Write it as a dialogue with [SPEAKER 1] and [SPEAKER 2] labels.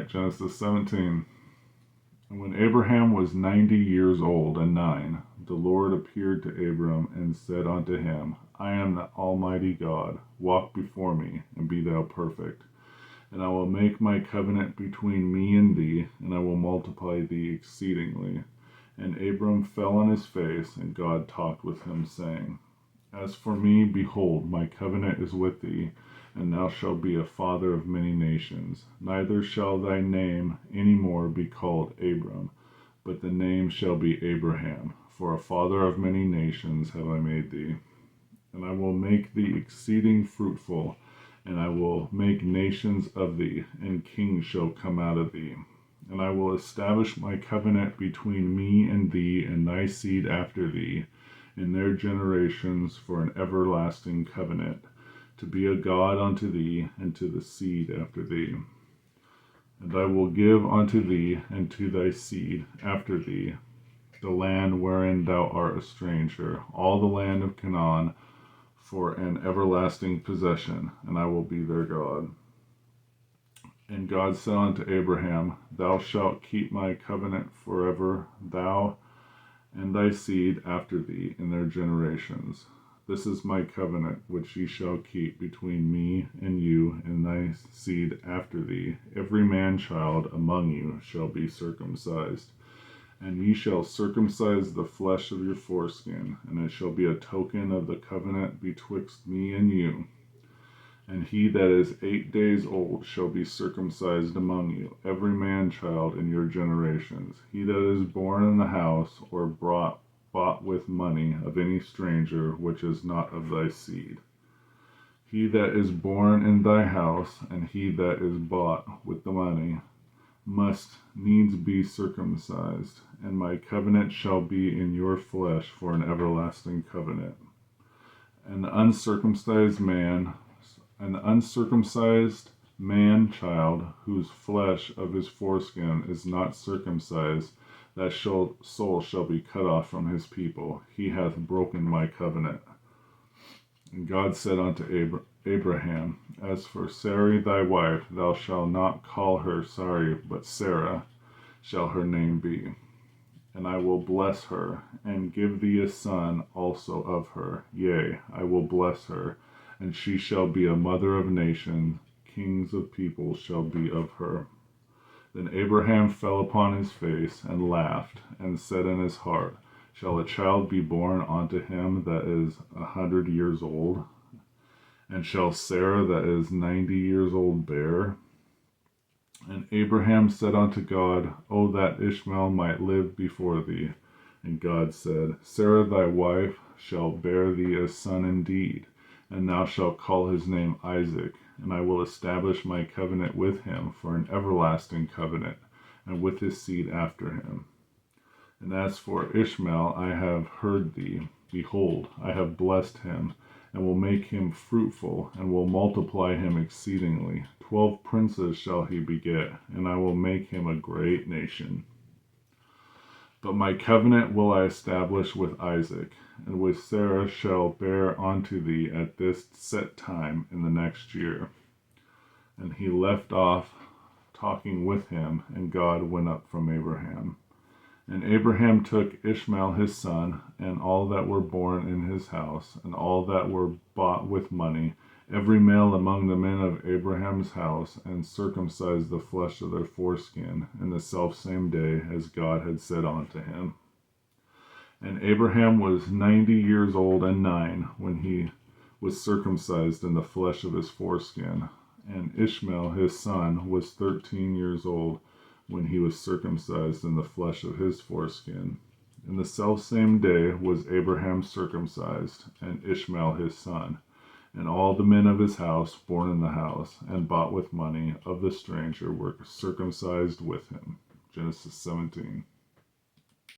[SPEAKER 1] right, Genesis 17. And when Abraham was 90 years old and 9, the Lord appeared to Abram and said unto him, I am the Almighty God. Walk before me, and be thou perfect. And I will make my covenant between me and thee, and I will multiply thee exceedingly. And Abram fell on his face, and God talked with him, saying, As for me, behold, my covenant is with thee, and thou shalt be a father of many nations. Neither shall thy name any more be called Abram, but the name shall be Abraham, for a father of many nations have I made thee. And I will make thee exceeding fruitful, and I will make nations of thee, and kings shall come out of thee. And I will establish my covenant between me and thee and thy seed after thee, in their generations for an everlasting covenant, to be a God unto thee and to the seed after thee. And I will give unto thee and to thy seed after thee the land wherein thou art a stranger, all the land of Canaan, for an everlasting possession, and I will be their God. And God said unto Abraham, Thou shalt keep my covenant forever, thou and thy seed after thee in their generations. This is my covenant which ye shall keep between me and you and thy seed after thee. Every man-child among you shall be circumcised. And ye shall circumcise the flesh of your foreskin, and it shall be a token of the covenant betwixt me and you. And he that is 8 days old shall be circumcised among you, every man-child in your generations. He that is born in the house, or bought with money of any stranger, which is not of thy seed. He that is born in thy house, and he that is bought with the money, must needs be circumcised, and my covenant shall be in your flesh for an everlasting covenant. And the uncircumcised man-child, whose flesh of his foreskin is not circumcised, that soul shall be cut off from his people. He hath broken my covenant. And God said unto Abraham, As for Sarai thy wife, thou shalt not call her Sarai, but Sarah shall her name be. And I will bless her, and give thee a son also of her. Yea, I will bless her, and she shall be a mother of nations. Kings of people shall be of her. Then Abraham fell upon his face, and laughed, and said in his heart, Shall a child be born unto him that is 100 years old? And shall Sarah that is 90 years old bear? And Abraham said unto God, O that Ishmael might live before thee. And God said, Sarah thy wife shall bear thee a son indeed, and thou shalt call his name Isaac. And I will establish my covenant with him for an everlasting covenant, and with his seed after him. And as for Ishmael, I have heard thee. Behold, I have blessed him, and will make him fruitful, and will multiply him exceedingly. 12 princes shall he beget, and I will make him a great nation. But my covenant will I establish with Isaac, and with Sarah shall bear unto thee at this set time in the next year. And he left off talking with him, and God went up from Abraham. And Abraham took Ishmael his son, and all that were born in his house, and all that were bought with money, every male among the men of Abraham's house, and circumcised the flesh of their foreskin, in the selfsame day as God had said unto him. And Abraham was 90 years old and 9 when he was circumcised in the flesh of his foreskin. And Ishmael his son was 13 years old when he was circumcised in the flesh of his foreskin. In the selfsame day was Abraham circumcised, and Ishmael his son, and all the men of his house born in the house, and bought with money of the stranger, were circumcised with him. Genesis 17.